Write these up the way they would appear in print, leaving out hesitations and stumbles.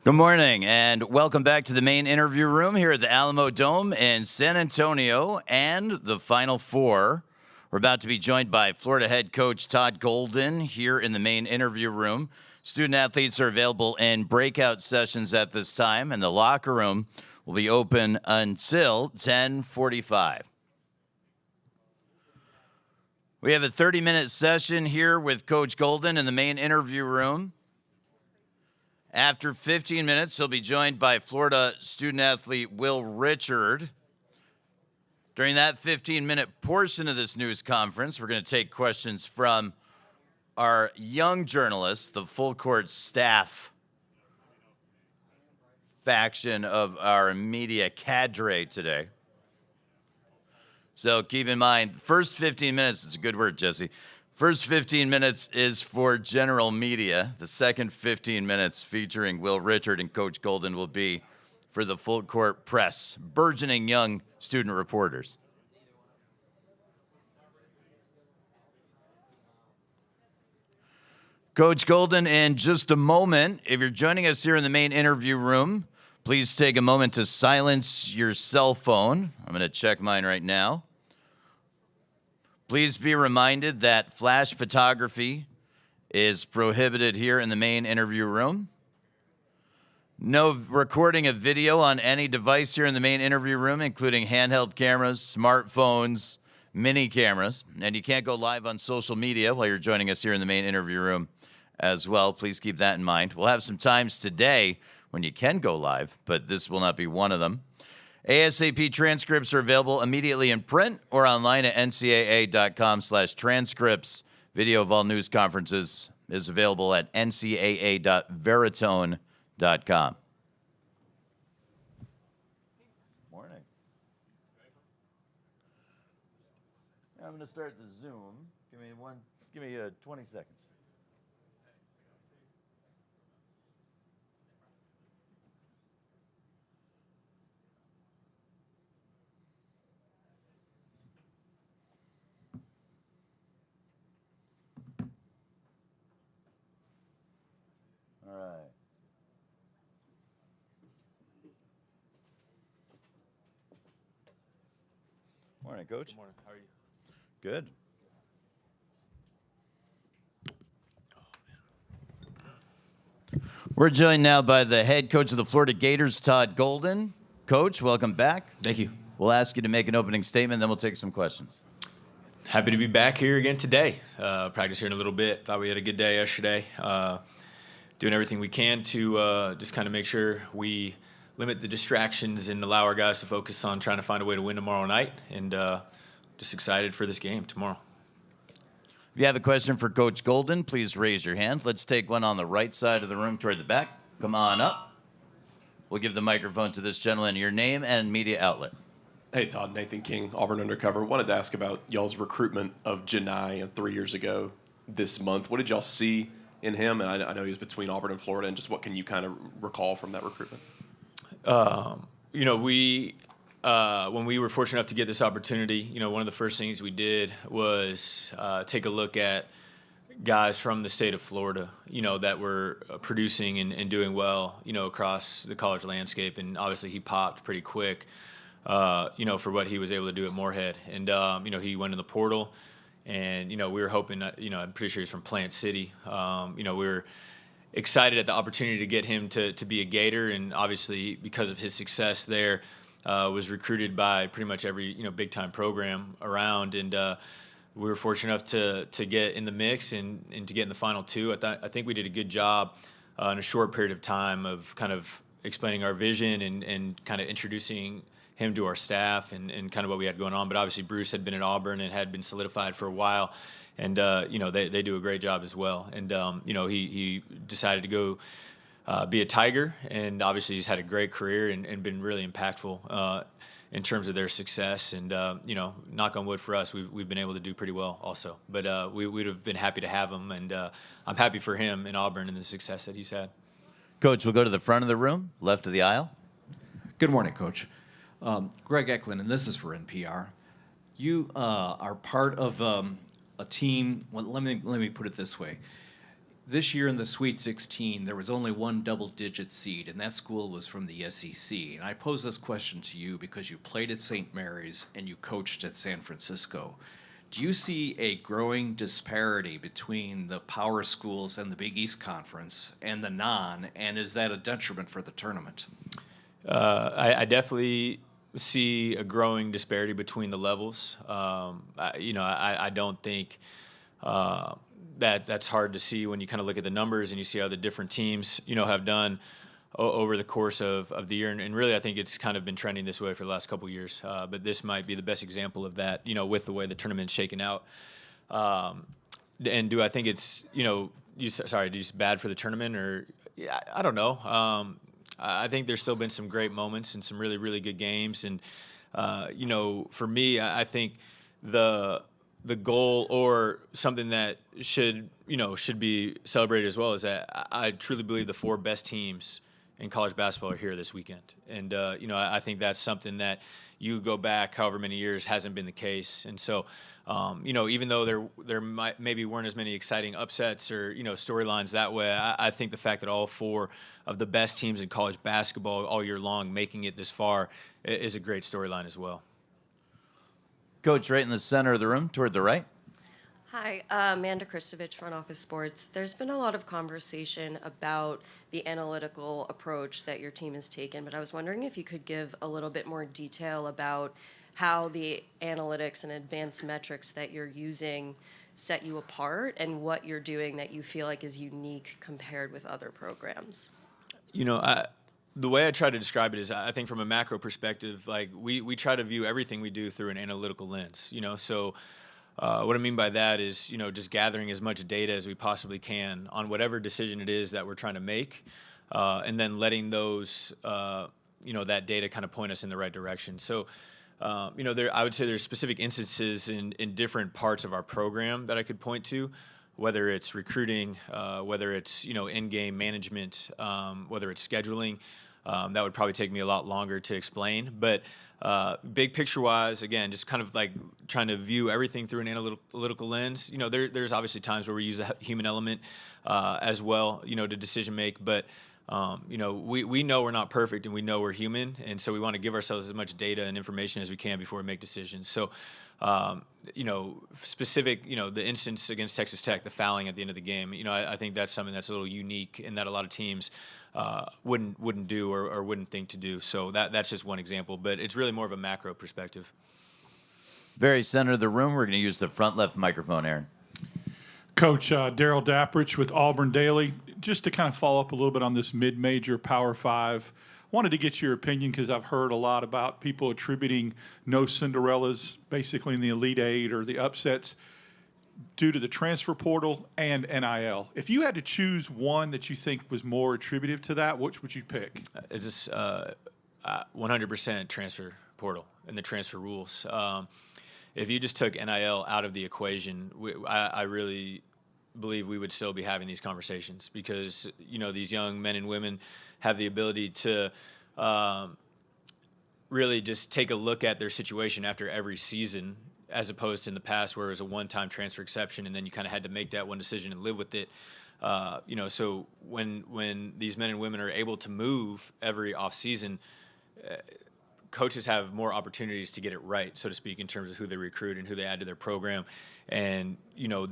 Good morning, and welcome back to the main interview room here at the Alamo Dome in San Antonio and the Final Four. We're about to be joined by Florida head coach Todd Golden here in the main interview room. Student athletes are available in breakout sessions at this time, and the locker room will be open until 10:45. We have a 30-minute session here with Coach Golden in the main interview room. After 15 minutes, he'll be joined by Florida student-athlete Will Richard. During that 15-minute portion of this news conference, we're going to take questions from our young journalists, the full court staff faction of our media cadre today. So keep in mind, first 15 minutes, it's a good word, Jesse. First 15 minutes is for general media. The second 15 minutes featuring Will Richard and Coach Golden will be for the full court press, burgeoning young student reporters. Coach Golden, in just a moment, if you're joining us here in the main interview room, please take a moment to silence your cell phone. I'm going to check mine right now. Please be reminded that flash photography is prohibited here in the main interview room. No recording of video on any device here in the main interview room, including handheld cameras, smartphones, mini cameras. And you can't go live on social media while you're joining us here in the main interview room as well. Please keep that in mind. We'll have some times today when you can go live, but this will not be one of them. ASAP transcripts are available immediately in print or online at ncaa.com/transcripts. Video of all news conferences is available at ncaa.veritone.com. Morning. I'm going to start the Zoom. Give me 20 seconds. All right. Morning, Coach. Good morning. How are you? Good. We're joined now by the head coach of the Florida Gators, Todd Golden. Coach, welcome back. Thank you. We'll ask you to make an opening statement, then we'll take some questions. Happy to be back here again today. Practice here in a little bit. Thought we had a good day yesterday. Doing everything we can to just kind of make sure we limit the distractions and allow our guys to focus on trying to find a way to win tomorrow night. And just excited for this game tomorrow. If you have a question for Coach Golden, please raise your hand. Let's take one on the right side of the room toward the back. Come on up. We'll give the microphone to this gentleman. Your name and media outlet. Hey, Todd. Nathan King, Auburn Undercover. Wanted to ask about y'all's recruitment of Janai 3 years ago this month. What did y'all see in him? And I know he was between Auburn and Florida. And just what can you kind of recall from that recruitment? When we were fortunate enough to get this opportunity, one of the first things we did was take a look at guys from the state of Florida, that were producing and doing well, across the college landscape. And obviously he popped pretty quick, for what he was able to do at Moorhead. And, he went in the portal and, we were hoping that, I'm pretty sure he's from Plant City. We were excited at the opportunity to get him to be a Gator. And obviously because of his success there, was recruited by pretty much every, big time program around. And, we were fortunate enough to get in the mix and to get in the final two. I think we did a good job in a short period of time of kind of explaining our vision and kind of introducing him to our staff and kind of what we had going on. But obviously Bruce had been at Auburn and had been solidified for a while. And, they do a great job as well. And, he decided to go be a Tiger. And obviously he's had a great career and been really impactful in terms of their success. And, knock on wood for us, we've been able to do pretty well also. But we would have been happy to have him. And I'm happy for him in Auburn and the success that he's had. Coach, we'll go to the front of the room, left of the aisle. Good morning, Coach. Greg Eklund, and this is for NPR. You are part of a team. Well, let me put it this way. This year in the Sweet 16, there was only one double-digit seed, and that school was from the SEC. And I pose this question to you because you played at St. Mary's and you coached at San Francisco. Do you see a growing disparity between the power schools and the Big East Conference and the non, and is that a detriment for the tournament? I definitely see a growing disparity between the levels. I don't think that's hard to see when you kind of look at the numbers and you see how the different teams, have done over the course of the year. And really, I think it's kind of been trending this way for the last couple of years. But this might be the best example of that, with the way the tournament's shaken out. And do I think it's, just bad for the tournament? Or I don't know. I think there's still been some great moments and some really, really good games. And, for me, I think the goal or something that should be celebrated as well is that I truly believe the 4 best teams in college basketball are here this weekend. And, I think that's something that you go back however many years hasn't been the case. And so, even though there maybe weren't as many exciting upsets or, storylines that way, I think the fact that all 4 of the best teams in college basketball all year long making it this far is a great storyline as well. Coach, right in the center of the room, toward the right. Hi, Amanda Kristovich, Front Office Sports. There's been a lot of conversation about the analytical approach that your team has taken, but I was wondering if you could give a little bit more detail about how the analytics and advanced metrics that you're using set you apart and what you're doing that you feel like is unique compared with other programs. The way I try to describe it is I think from a macro perspective, like we try to view everything we do through an analytical lens, so what I mean by that is, just gathering as much data as we possibly can on whatever decision it is that we're trying to make, and then letting those, that data kind of point us in the right direction. So, I would say there's specific instances in different parts of our program that I could point to, whether it's recruiting, whether it's, in-game management, whether it's scheduling. That would probably take me a lot longer to explain. But big picture-wise, again, just kind of like trying to view everything through an analytical lens. There's obviously times where we use a human element as well, to decision make. But we know we're not perfect and we know we're human, and so we want to give ourselves as much data and information as we can before we make decisions. So, specific, the instance against Texas Tech, the fouling at the end of the game, I think that's something that's a little unique and that a lot of teams wouldn't do or wouldn't think to do. So that's just one example, but it's really more of a macro perspective. Very center of the room. We're going to use the front left microphone, Aaron. Coach, Daryl Dapprich with Auburn Daily. Just to kind of follow up a little bit on this mid-major Power 5, wanted to get your opinion because I've heard a lot about people attributing no Cinderellas basically in the Elite Eight or the upsets due to the transfer portal and NIL. If you had to choose one that you think was more attributive to that, which would you pick? It's just 100% transfer portal and the transfer rules. If you just took NIL out of the equation, I really believe we would still be having these conversations because, these young men and women have the ability to really just take a look at their situation after every season, as opposed to in the past where it was a one-time transfer exception and then you kind of had to make that one decision and live with it. So when these men and women are able to move every offseason, coaches have more opportunities to get it right, so to speak, in terms of who they recruit and who they add to their program. And,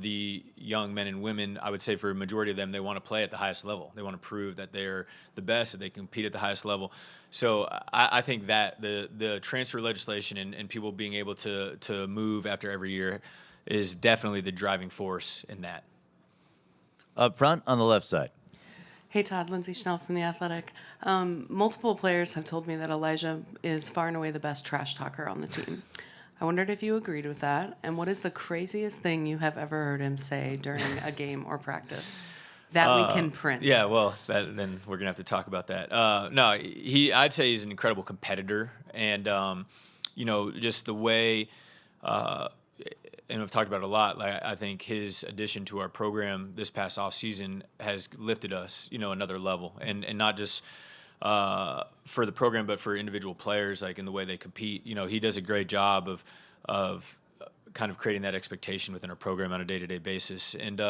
the young men and women, I would say for a majority of them, they want to play at the highest level. They want to prove that they're the best, that they compete at the highest level. So I think that the transfer legislation and people being able to move after every year is definitely the driving force in that. Up front on the left side. Hey, Todd. Lindsay Schnell from The Athletic. Multiple players have told me that Elijah is far and away the best trash talker on the team. I wondered if you agreed with that, and what is the craziest thing you have ever heard him say during a game or practice that we can print? Yeah, well, then we're going to have to talk about that. No, I'd say he's an incredible competitor, and, just the way and we've talked about it a lot. Like, I think his addition to our program this past offseason has lifted us, another level, and not just for the program, but for individual players, like in the way they compete. He does a great job of kind of creating that expectation within our program on a day-to-day basis. And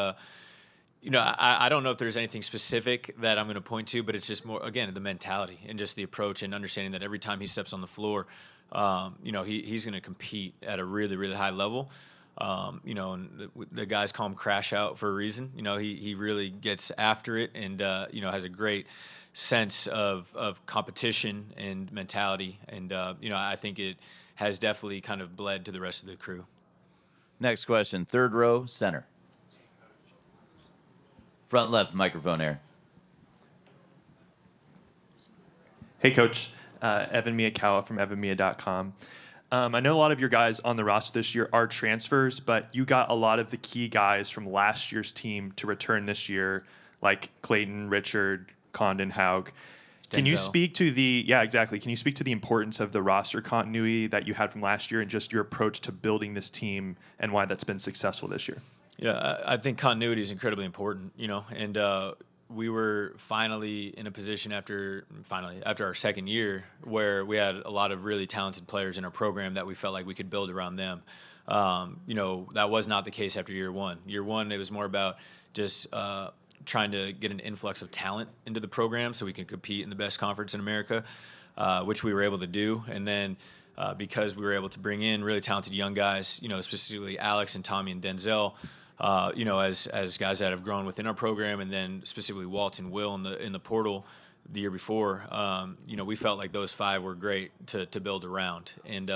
I don't know if there's anything specific that I'm going to point to, but it's just more, again, the mentality and just the approach and understanding that every time he steps on the floor, he's going to compete at a really, really high level. And the guys call him Crash Out for a reason. He really gets after it and, has a great sense of competition and mentality. And, I think it has definitely kind of bled to the rest of the crew. Next question, third row, center. Front left, microphone here. Hey, Coach. Evan Miyakawa from evanmiya.com. I know a lot of your guys on the roster this year are transfers, but you got a lot of the key guys from last year's team to return this year, like Clayton, Richard, Condon, Haug. Can you speak to Can you speak to the importance of the roster continuity that you had from last year and just your approach to building this team and why that's been successful this year? Yeah, I think continuity is incredibly important, and we were finally in a position after our second year where we had a lot of really talented players in our program that we felt like we could build around them. That was not the case after year one. Year one, it was more about just trying to get an influx of talent into the program so we can compete in the best conference in America, which we were able to do. And then because we were able to bring in really talented young guys, specifically Alex and Tommy and Denzel, as guys that have grown within our program, and then specifically Walt and Will in the portal the year before, we felt like those five were great to build around. And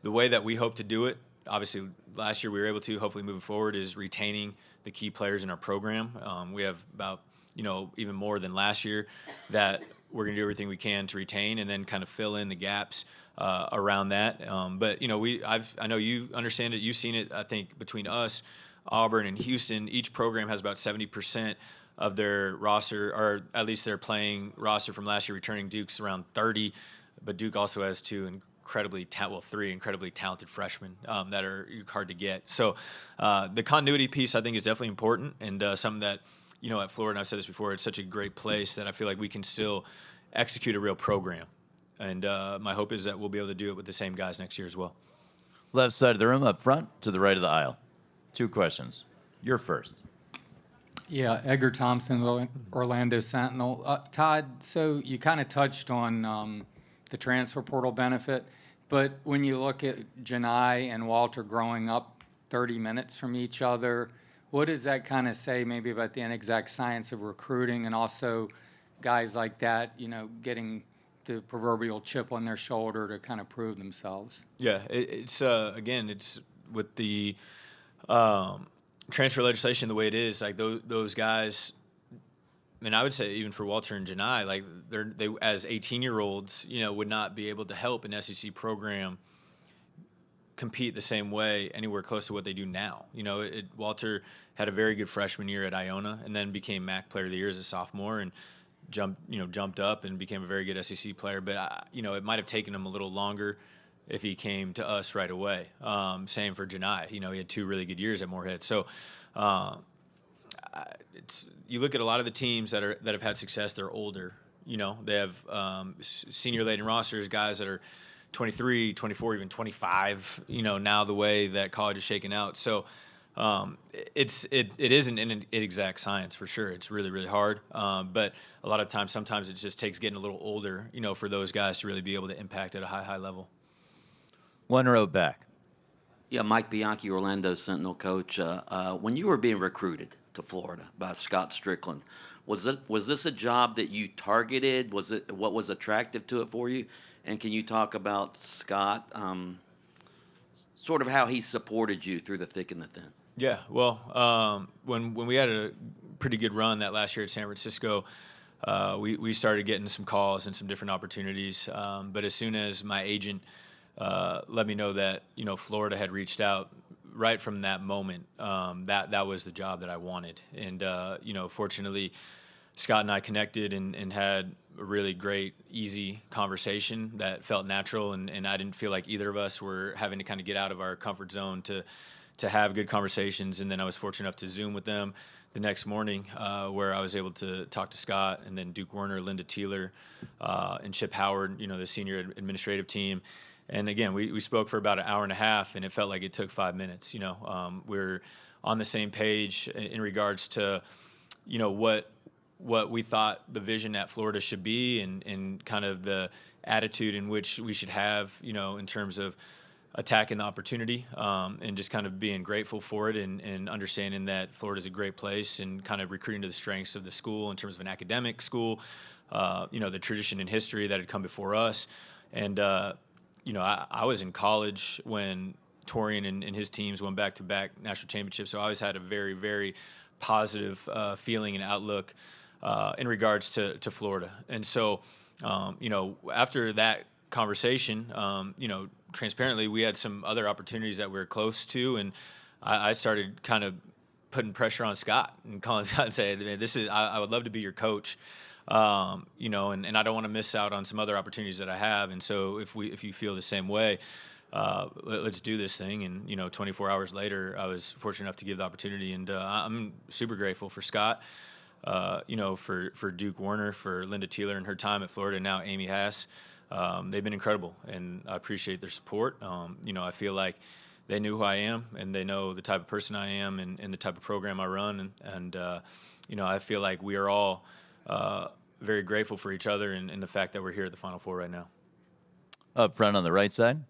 the way that we hope to do it, obviously last year we were able to, hopefully moving forward, is retaining the key players in our program. We have about, even more than last year that we're going to do everything we can to retain and then kind of fill in the gaps around that. But, I know you understand it. You've seen it, I think, between us, Auburn, and Houston. Each program has about 70% of their roster, or at least their playing roster from last year returning. Duke's around 30, but Duke also has three incredibly talented freshmen that are hard to get. So the continuity piece, I think, is definitely important, and something that, at Florida, and I've said this before, it's such a great place that I feel like we can still execute a real program. And my hope is that we'll be able to do it with the same guys next year as well. Left side of the room, up front, to the right of the aisle. 2 questions. You're first. Yeah, Edgar Thompson, Orlando Sentinel. Todd, so you kind of touched on the transfer portal benefit, but when you look at Janai and Walter growing up 30 minutes from each other, what does that kind of say maybe about the inexact science of recruiting, and also guys like that, getting the proverbial chip on their shoulder to kind of prove themselves? Yeah, it's with the transfer legislation the way it is, like those guys. I mean, I would say even for Walter and Janai, like they as 18-year-olds, would not be able to help an SEC program compete the same way anywhere close to what they do now. Walter had a very good freshman year at Iona, and then became MAC Player of the Year as a sophomore, and jumped up and became a very good SEC player. But it might have taken him a little longer if he came to us right away. Same for Janai. He had 2 really good years at Morehead. So you look at a lot of the teams that have had success, they're older. They have senior-laden rosters, guys that are 23, 24, even 25, now the way that college is shaken out. So it isn't an exact science for sure. It's really, really hard. But a lot of times, sometimes it just takes getting a little older, for those guys to really be able to impact at a high level. 1 row back. Yeah, Mike Bianchi, Orlando Sentinel coach. When you were being recruited to Florida by Scott Strickland, was this a job that you targeted? What was attractive to it for you? And can you talk about Scott, sort of how he supported you through the thick and the thin? Yeah, well, when we had a pretty good run that last year at San Francisco, we started getting some calls and some different opportunities. But as soon as my agent let me know that Florida had reached out, right from that moment, that was the job that I wanted. And fortunately, Scott and I connected and had a really great, easy conversation that felt natural, and I didn't feel like either of us were having to kind of get out of our comfort zone to have good conversations. And then I was fortunate enough to Zoom with them the next morning, where I was able to talk to Scott, and then Duke Werner, Linda Teeler, and Chip Howard, the senior administrative team. And again, we spoke for about an hour and a half, and it felt like it took 5 minutes. We're on the same page in regards to what we thought the vision at Florida should be, and kind of the attitude in which we should have, in terms of attacking the opportunity, and just kind of being grateful for it, and understanding that Florida is a great place, and kind of recruiting to the strengths of the school in terms of an academic school, the tradition and history that had come before us. And, I was in college when Torian and his teams went back-to-back national championships, so I always had a very, very positive feeling and outlook in regards to Florida. And so, after that conversation, transparently, we had some other opportunities that we were close to, and I started kind of putting pressure on Scott and calling Scott and saying, I would love to be your coach. And I don't want to miss out on some other opportunities that I have. And so if you feel the same way, let's do this thing. And, 24 hours later, I was fortunate enough to give the opportunity. And I'm super grateful for Scott, for Duke Warner, for Linda Teeler and her time at Florida, and now Amy Haas. They've been incredible, and I appreciate their support. I feel like they knew who I am, and they know the type of person I am, and the type of program I run. And I feel like we are all very grateful for each other, and the fact that we're here at the Final Four right now. Up front on the right side.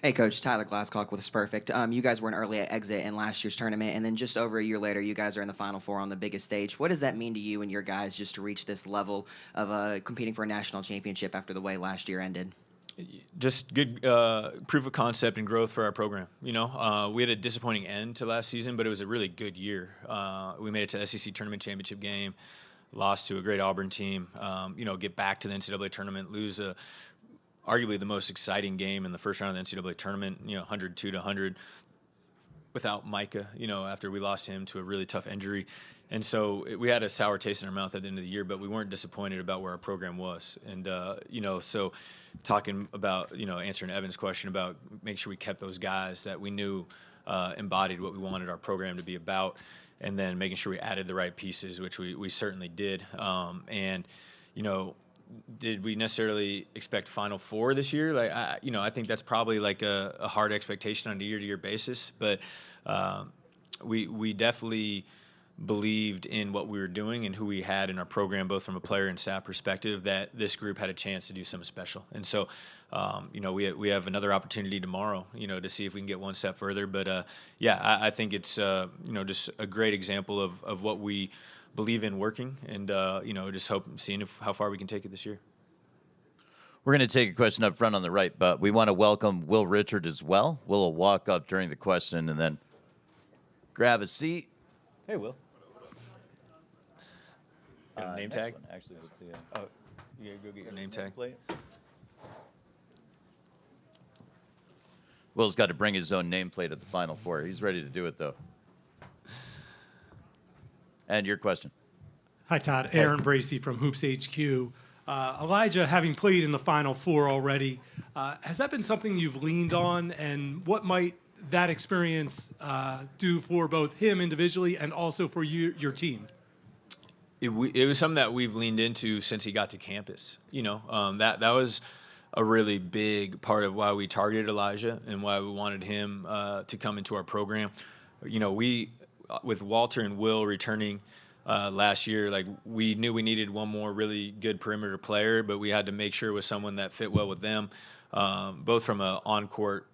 Hey, Coach. Tyler Glasscock with Perfect. You guys were an early exit in last year's tournament, and then just over a year later, you guys are in the Final Four on the biggest stage. What does that mean to you and your guys just to reach this level of competing for a national championship after the way last year ended? Just good proof of concept and growth for our program. We had a disappointing end to last season, but it was a really good year. We made it to the SEC tournament championship game, lost to a great Auburn team, get back to the NCAA tournament, lose arguably the most exciting game in the first round of the NCAA tournament, 102-100 without Micah, after we lost him to a really tough injury. And so we had a sour taste in our mouth at the end of the year, but we weren't disappointed about where our program was. And, so talking about, answering Evan's question about make sure we kept those guys that we knew embodied what we wanted our program to be about, and then making sure we added the right pieces, which we certainly did. Did we necessarily expect Final Four this year? Like, I think that's probably like a hard expectation on a year-to-year basis, but we definitely believed in what we were doing and who we had in our program, both from a player and staff perspective, that this group had a chance to do something special. And so, we have another opportunity tomorrow, to see if we can get one step further. But I think it's just a great example of what we believe in working, and just seeing how far we can take it this year. We're going to take a question up front on the right, but we want to welcome Will Richard as well. Will will walk up during the question and then grab a seat. Hey, Will. Name tag? Actually, You gotta go get your name tag. Will's got to bring his own nameplate at the Final Four. He's ready to do it, though. And your question. Hi, Todd. Aaron Bracey from Hoops HQ. Elijah, having played in the Final Four already, has that been something you've leaned on, and what might that experience do for both him individually and also for your team? It was something that we've leaned into since he got to campus. That was a really big part of why we targeted Elijah and why we wanted him to come into our program. We, with Walter and Will returning last year, like, we knew we needed one more really good perimeter player, but we had to make sure it was someone that fit well with them, both from an on-court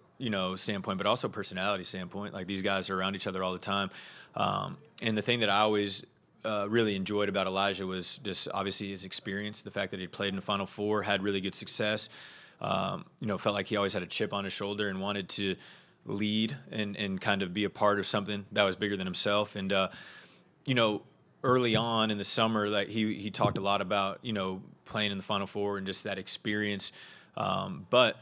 standpoint, but also personality standpoint. Like, these guys are around each other all the time. And the thing that I always really enjoyed about Elijah was just obviously his experience, the fact that he played in the Final Four, had really good success, felt like he always had a chip on his shoulder and wanted to lead and kind of be a part of something that was bigger than himself. And, early on in the summer, like, he talked a lot about, playing in the Final Four and just that experience. But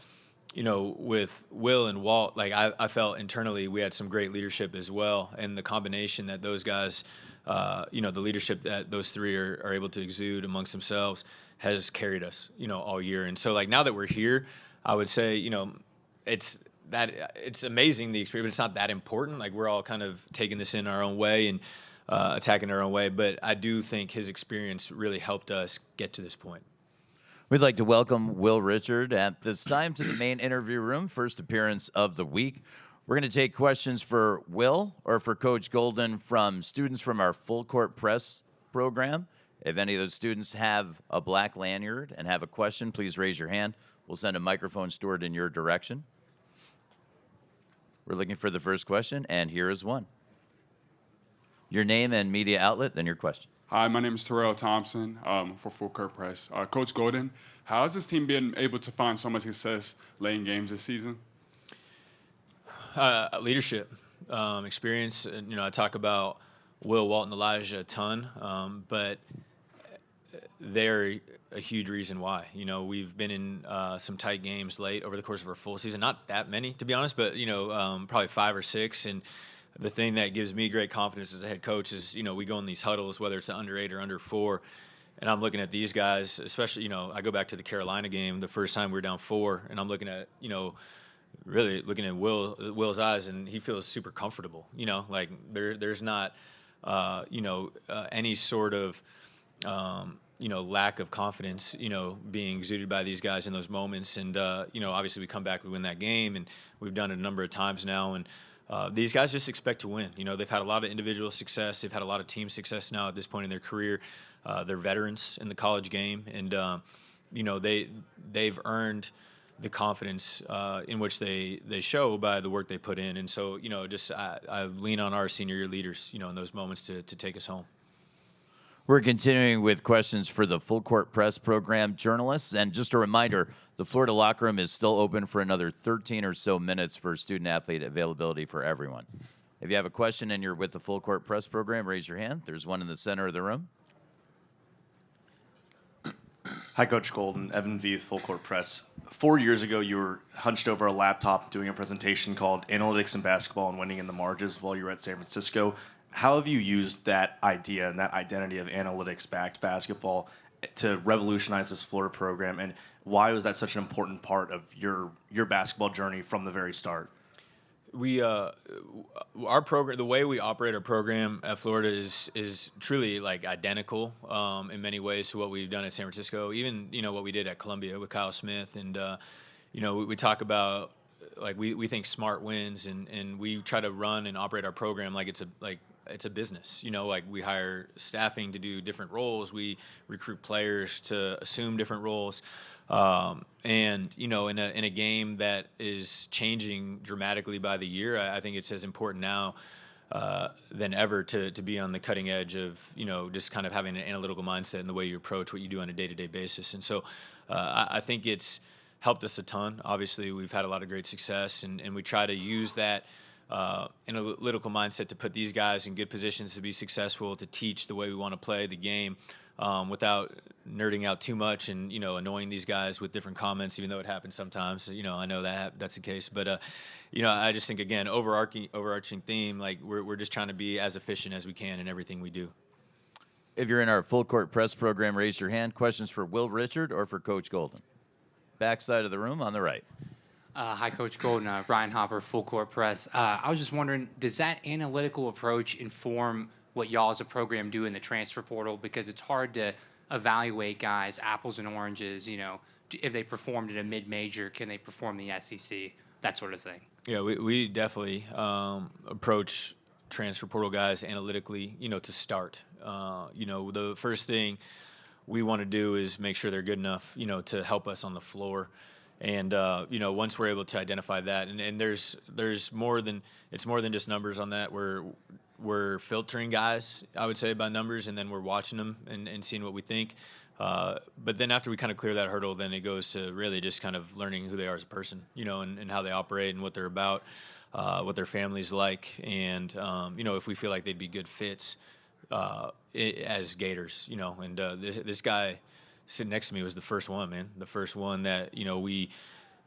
with Will and Walt, like, I felt internally we had some great leadership as well. And the combination that those guys, the leadership that those three are able to exude amongst themselves has carried us, all year. And so, like, now that we're here, I would say, it's amazing, the experience, but it's not that important. Like, we're all kind of taking this in our own way and attacking our own way. But I do think his experience really helped us get to this point. We'd like to welcome Will Richard at this time to the main interview room. First appearance of the week. We're going to take questions for Will or for Coach Golden from students from our Full Court Press program. If any of those students have a black lanyard and have a question, please raise your hand. We'll send a microphone stored in your direction. We're looking for the first question, and here is one. Your name and media outlet, then your question. Hi, my name is Terrell Thompson for Full Court Press. Coach Golden, how has this team been able to find so much success late in games this season? Leadership, experience. And, I talk about Will, Walton, Elijah a ton, but they're a huge reason why. We've been in some tight games late over the course of our full season. Not that many, to be honest, but, probably 5 or 6. And the thing that gives me great confidence as a head coach is, we go in these huddles, whether it's under 8 or under 4, and I'm looking at these guys, especially, I go back to the Carolina game, the first time we were down 4, and I'm looking at, really looking at Will's eyes, and he feels super comfortable. Like there's not, any sort of, lack of confidence, being exuded by these guys in those moments. And, obviously we come back, we win that game, and we've done it a number of times now. And these guys just expect to win. They've had a lot of individual success. They've had a lot of team success now at this point in their career. They're veterans in the college game, and, they've earned the confidence in which they show by the work they put in. And so, I lean on our senior year leaders, in those moments to take us home. We're continuing with questions for the Full Court Press program journalists. And just a reminder, the Florida locker room is still open for another 13 or so minutes for student athlete availability for everyone. If you have a question and you're with the Full Court Press program, raise your hand. There's one in the center of the room. Hi, Coach Golden. Evan Veith, Full Court Press. 4 years ago, you were hunched over a laptop doing a presentation called Analytics in Basketball and Winning in the Margins while you were at San Francisco. How have you used that idea and that identity of analytics-backed basketball to revolutionize this Florida program, and why was that such an important part of your basketball journey from the very start? We our program, the way we operate our program at Florida is truly like identical in many ways to what we've done at San Francisco. Even what we did at Columbia with Kyle Smith, and we talk about like we think smart wins, and we try to run and operate our program like it's a business. Like we hire staffing to do different roles, we recruit players to assume different roles. And in a game that is changing dramatically by the year, I think it's as important now than ever to be on the cutting edge of just kind of having an analytical mindset in the way you approach what you do on a day-to-day basis. And so I think it's helped us a ton. Obviously, we've had a lot of great success, and we try to use that analytical mindset to put these guys in good positions to be successful, to teach the way we want to play the game. Without nerding out too much and annoying these guys with different comments, even though it happens sometimes. I know that's the case, but I just think again, overarching theme, like we're just trying to be as efficient as we can in everything we do. If you're in our Full Court Press program, raise your hand. Questions for Will Richard or for Coach Golden? Back side of the room on the right. Hi, Coach Golden. Ryan Hopper, Full Court Press. I was just wondering, does that analytical approach inform what y'all as a program do in the transfer portal? Because it's hard to evaluate guys, apples and oranges, if they performed at a mid-major, can they perform the SEC, that sort of thing. Yeah, we definitely approach transfer portal guys analytically, to start. The first thing we want to do is make sure they're good enough, to help us on the floor. And, once we're able to identify that, and there's more than just numbers on that. We're filtering guys, I would say, by numbers, and then we're watching them and seeing what we think. But then after we kind of clear that hurdle, then it goes to really just kind of learning who they are as a person, and how they operate and what they're about, what their family's like. And, if we feel like they'd be good fits as Gators, and this guy sitting next to me was the first one, man. The first one that, we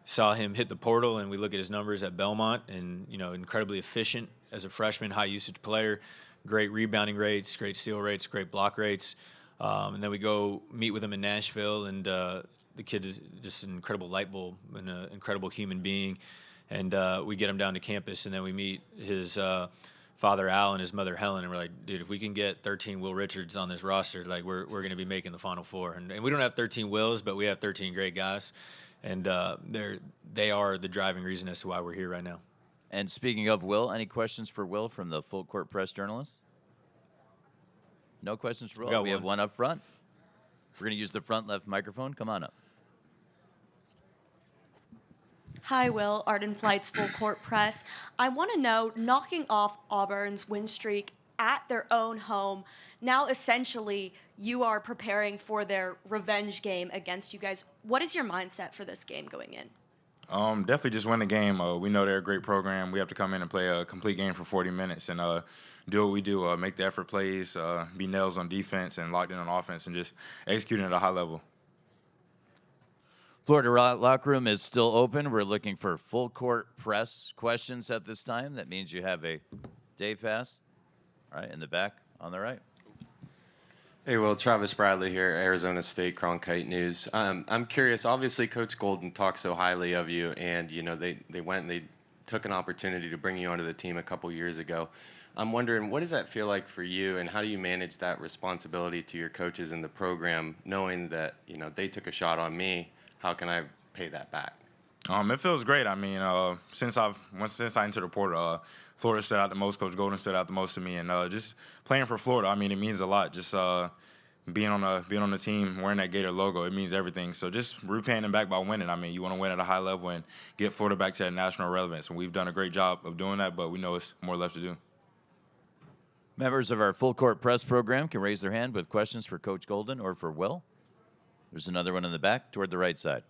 saw him hit the portal, and we look at his numbers at Belmont, and, incredibly efficient as a freshman, high usage player, great rebounding rates, great steal rates, great block rates. And then we go meet with him in Nashville, and the kid is just an incredible light bulb and an incredible human being. And we get him down to campus, and then we meet his father, Al, and his mother, Helen, and we're like, dude, if we can get 13 Will Richards on this roster, like we're going to be making the Final Four. And we don't have 13 Wills, but we have 13 great guys. And they are the driving reason as to why we're here right now. And speaking of Will, any questions for Will from the Full Court Press journalists? No questions for Will? We have one up front. We're going to use the front left microphone. Come on up. Hi, Will. Arden Flight's Full Court Press. I want to know, knocking off Auburn's win streak at their own home, now essentially you are preparing for their revenge game against you guys. What is your mindset for this game going in? Definitely just win the game. We know they're a great program. We have to come in and play a complete game for 40 minutes and do what we do, make the effort plays, be nails on defense and locked in on offense and just executing at a high level. Florida locker room is still open. We're looking for Full Court Press questions at this time. That means you have a day pass. All right, in the back on the right. Hey, Will, Travis Bradley here, Arizona State Cronkite News. I'm curious, obviously Coach Golden talks so highly of you, and they went and they took an opportunity to bring you onto the team a couple years ago. I'm wondering, what does that feel like for you, and how do you manage that responsibility to your coaches in the program, knowing that they took a shot on me? How can I pay that back? It feels great. I mean, since I entered the portal, Florida stood out the most. Coach Golden stood out the most to me, and just playing for Florida, I mean, it means a lot. Just being on the team, wearing that Gator logo, it means everything. So just repaying them back by winning. I mean, you want to win at a high level and get Florida back to that national relevance, and we've done a great job of doing that. But we know it's more left to do. Members of our Full Court Press program can raise their hand with questions for Coach Golden or for Will. There's another one in the back toward the right side.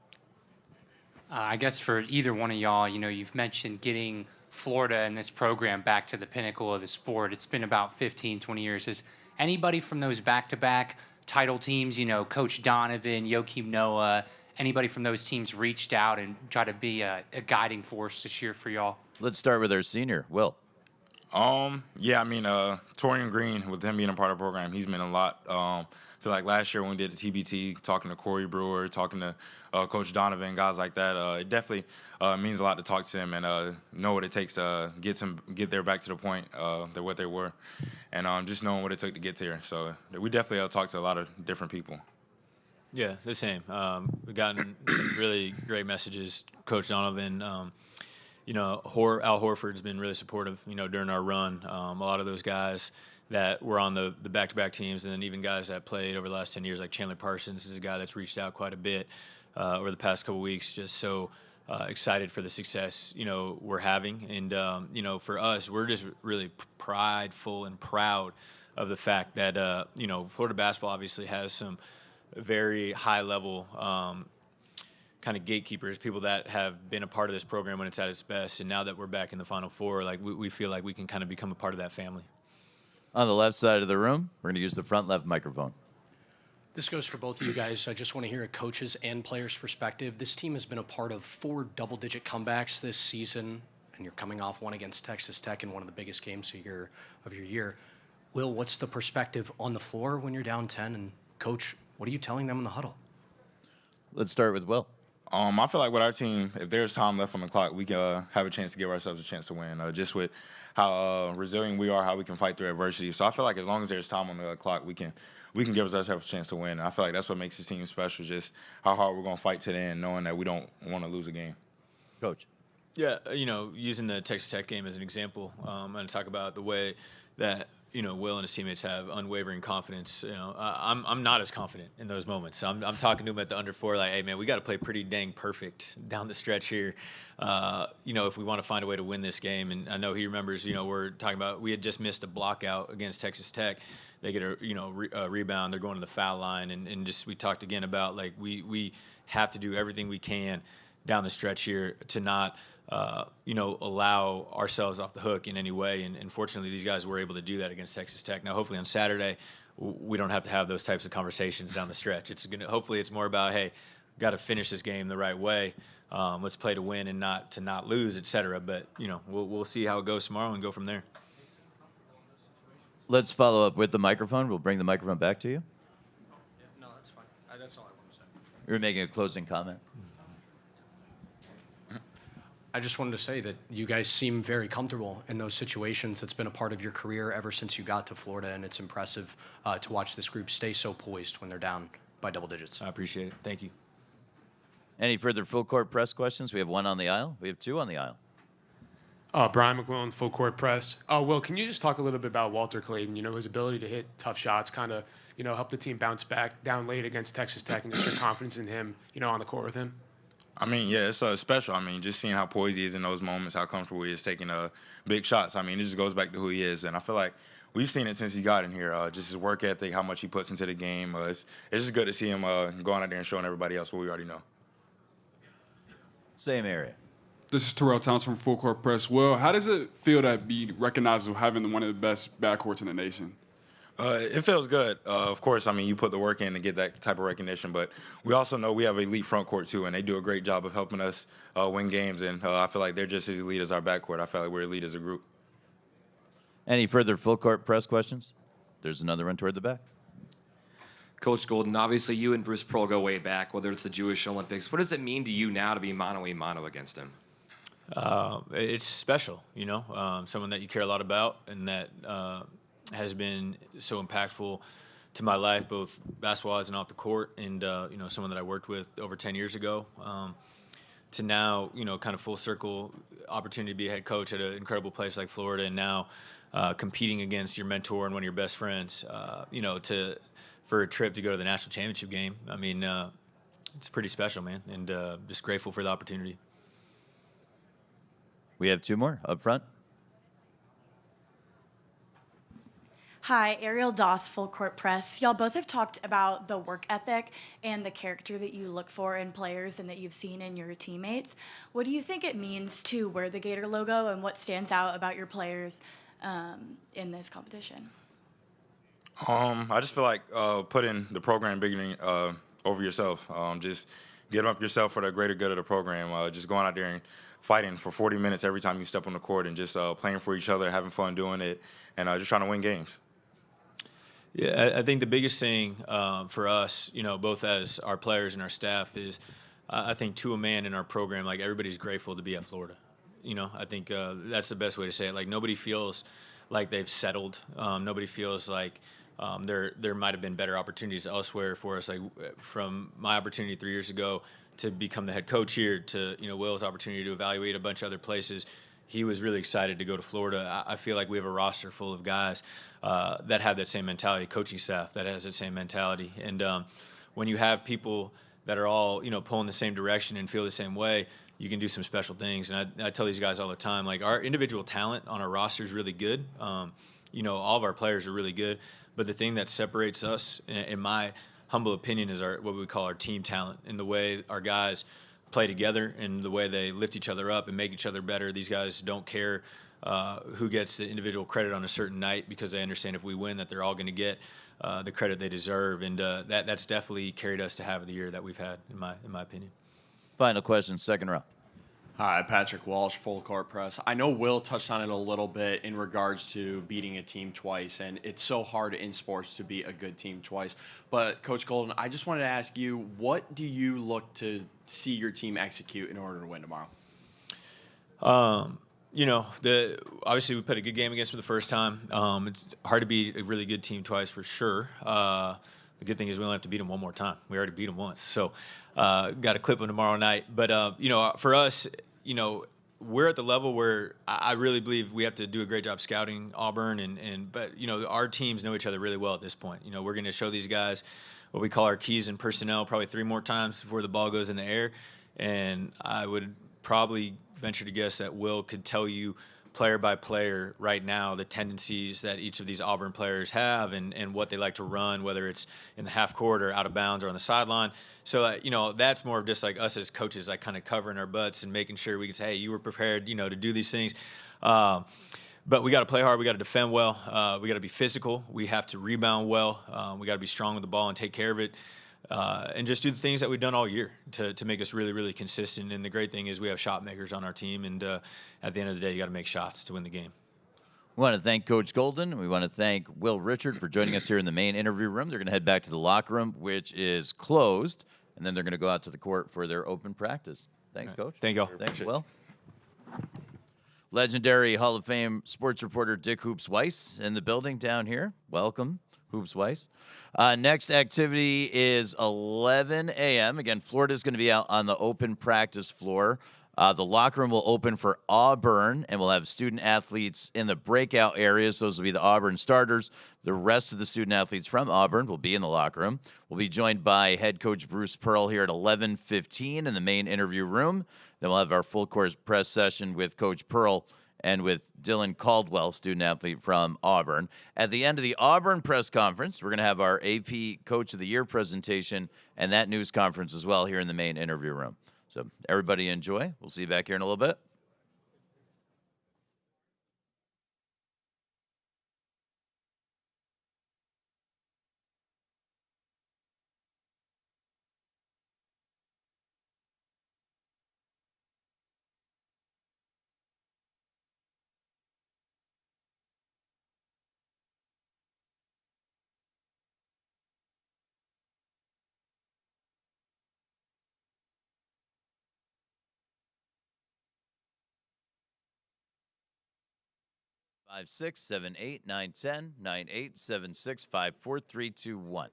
I guess for either one of y'all, you've mentioned getting Florida and this program back to the pinnacle of the sport. It's been about 15, 20 years. Has anybody from those back-to-back title teams, Coach Donovan, Joakim Noah, anybody from those teams reached out and tried to be a guiding force this year for y'all? Let's start with our senior, Will. Yeah, I mean, Torian Green, with him being a part of the program, he's meant a lot. I feel like last year when we did the TBT, talking to Corey Brewer, talking to Coach Donovan, guys like that, it definitely means a lot to talk to him and know what it takes to get there back to the point that what they were, and just knowing what it took to get there. So we definitely talked to a lot of different people. Yeah, the same. We've gotten some really great messages. Coach Donovan, Al Horford's been really supportive, during our run. A lot of those guys that were on the back-to-back teams, and then even guys that played over the last 10 years, like Chandler Parsons is a guy that's reached out quite a bit over the past couple weeks, just so excited for the success, we're having. And, for us, we're just really prideful and proud of the fact that, Florida basketball obviously has some very high-level kind of gatekeepers, people that have been a part of this program when it's at its best. And now that we're back in the Final Four, like we feel like we can kind of become a part of that family. On the left side of the room, we're going to use the front left microphone. This goes for both of you guys. I just want to hear a coach's and player's perspective. This team has been a part of 4 double-digit comebacks this season, and you're coming off one against Texas Tech in one of the biggest games of your year. Will, what's the perspective on the floor when you're down 10? And, Coach, what are you telling them in the huddle? Let's start with Will. I feel like with our team, if there's time left on the clock, we can have a chance to give ourselves a chance to win. Just with how resilient we are, how we can fight through adversity. So I feel like as long as there's time on the clock, we can give ourselves a chance to win. And I feel like that's what makes this team special, just how hard we're going to fight to the end, knowing that we don't want to lose a game. Coach. Yeah, using the Texas Tech game as an example, I'm going to talk about the way that Will and his teammates have unwavering confidence. I'm not as confident in those moments. I'm talking to him at the under 4, like, hey man, we got to play pretty dang perfect down the stretch here, if we want to find a way to win this game. And I know he remembers, we're talking about we had just missed a block out against Texas Tech. They get a rebound. They're going to the foul line, and just we talked again about like we have to do everything we can down the stretch here to not. Allow ourselves off the hook in any way. And fortunately, these guys were able to do that against Texas Tech. Now, hopefully on Saturday, we don't have to have those types of conversations down the stretch. Hopefully it's more about, hey, got to finish this game the right way. Let's play to win and not to not lose, et cetera. But, we'll see how it goes tomorrow and go from there. Let's follow up with the microphone. We'll bring the microphone back to you. No, that's fine. That's all I want to say. You're making a closing comment. I just wanted to say that you guys seem very comfortable in those situations. That's been a part of your career ever since you got to Florida, and it's impressive to watch this group stay so poised when they're down by double digits. I appreciate it. Thank you. Any further full court press questions? We have one on the aisle. We have 2 on the aisle. Brian McWillen, Full Court Press. Will, can you just talk a little bit about Walter Clayton? His ability to hit tough shots, kind of, help the team bounce back down late against Texas Tech, and just your confidence in him, on the court with him. I mean, yeah, it's special. I mean, just seeing how poised he is in those moments, how comfortable he is taking big shots. I mean, it just goes back to who he is, and I feel like we've seen it since he got in here. Just his work ethic, how much he puts into the game. It's just good to see him going out there and showing everybody else what we already know. Same area. This is Terrell Townsend from Full Court Press. Will, how does it feel to be recognized as having one of the best backcourts in the nation? It feels good. Of course, I mean, you put the work in to get that type of recognition, but we also know we have an elite front court, too, and they do a great job of helping us win games, and I feel like they're just as elite as our backcourt. I feel like we're elite as a group. Any further Full Court Press questions? There's another one toward the back. Coach Golden, obviously you and Bruce Pearl go way back, whether it's the Jewish Olympics. What does it mean to you now to be mano-a-mano against him? It's special, someone that you care a lot about and that has been so impactful to my life, both basketball-wise and off the court, and, someone that I worked with over 10 years ago. To now, kind of full circle opportunity to be a head coach at an incredible place like Florida, and now competing against your mentor and one of your best friends, for a trip to go to the national championship game. I mean, it's pretty special, man, and just grateful for the opportunity. We have two more up front. Hi, Ariel Doss, Full Court Press. Y'all both have talked about the work ethic and the character that you look for in players and that you've seen in your teammates. What do you think it means to wear the Gator logo, and what stands out about your players in this competition? I just feel like putting the program bigger over yourself. Just get up yourself for the greater good of the program. Just going out there and fighting for 40 minutes every time you step on the court, and just playing for each other, having fun doing it, and just trying to win games. Yeah, I think the biggest thing for us, both as our players and our staff, is I think to a man in our program, like, everybody's grateful to be at Florida. I think that's the best way to say it. Like, nobody feels like they've settled. Nobody feels like there might have been better opportunities elsewhere for us. Like, from my opportunity 3 years ago to become the head coach here, to Will's opportunity to evaluate a bunch of other places, he was really excited to go to Florida. I feel like we have a roster full of guys that have that same mentality, coaching staff that has that same mentality. And when you have people that are all pulling the same direction and feel the same way, you can do some special things. And I tell these guys all the time, like, our individual talent on our roster is really good. All of our players are really good. But the thing that separates us, in my humble opinion, is what we call our team talent, and the way our guys play together and the way they lift each other up and make each other better. These guys don't care who gets the individual credit on a certain night, because they understand if we win that they're all going to get the credit they deserve. And that's definitely carried us to have the year that we've had, in my opinion. Final question, second round. Hi, Patrick Walsh, Full Court Press. I know Will touched on it a little bit in regards to beating a team twice, and it's so hard in sports to beat a good team twice. But, Coach Golden, I just wanted to ask you, what do you look to see your team execute in order to win tomorrow? Obviously we played a good game against them the first time. It's hard to beat a really good team twice, for sure. The good thing is we only have to beat them one more time. We already beat them once. So got to clip them tomorrow night. But, for us, we're at the level where I really believe we have to do a great job scouting Auburn. But our teams know each other really well at this point. We're going to show these guys what we call our keys and personnel probably 3 more times before the ball goes in the air. And I would probably venture to guess that Will could tell you player by player right now the tendencies that each of these Auburn players have and what they like to run, whether it's in the half court or out of bounds or on the sideline. So, that's more of just like us as coaches, like kind of covering our butts and making sure we can say, hey, you were prepared, to do these things. But we got to play hard. We got to defend well. We got to be physical. We have to rebound well. We got to be strong with the ball and take care of it. And just do the things that we've done all year to make us really, really consistent. And the great thing is we have shot makers on our team. And at the end of the day, you got to make shots to win the game. We want to thank Coach Golden. We want to thank Will Richard for joining us here in the main interview room. They're going to head back to the locker room, which is closed, and then they're going to go out to the court for their open practice. Thanks, Coach. Thank you all. Thanks, Will. Legendary Hall of Fame sports reporter Dick Hoops Weiss in the building down here. Welcome, Hoops Weiss. Next activity is 11 a.m. Again, Florida's going to be out on the open practice floor. The locker room will open for Auburn, and we'll have student athletes in the breakout areas. Those will be the Auburn starters. The rest of the student athletes from Auburn will be in the locker room. We'll be joined by head coach Bruce Pearl here at 11:15 in the main interview room. Then we'll have our full court press session with Coach Pearl and with Dylan Caldwell, student athlete from Auburn. At the end of the Auburn press conference, we're going to have our AP Coach of the Year presentation and that news conference as well here in the main interview room. So everybody enjoy. We'll see you back here in a little bit. Five, 6, 7, 8, 9, 10, 9, 8, 7, 6, 5, 4, 3, 2, 1.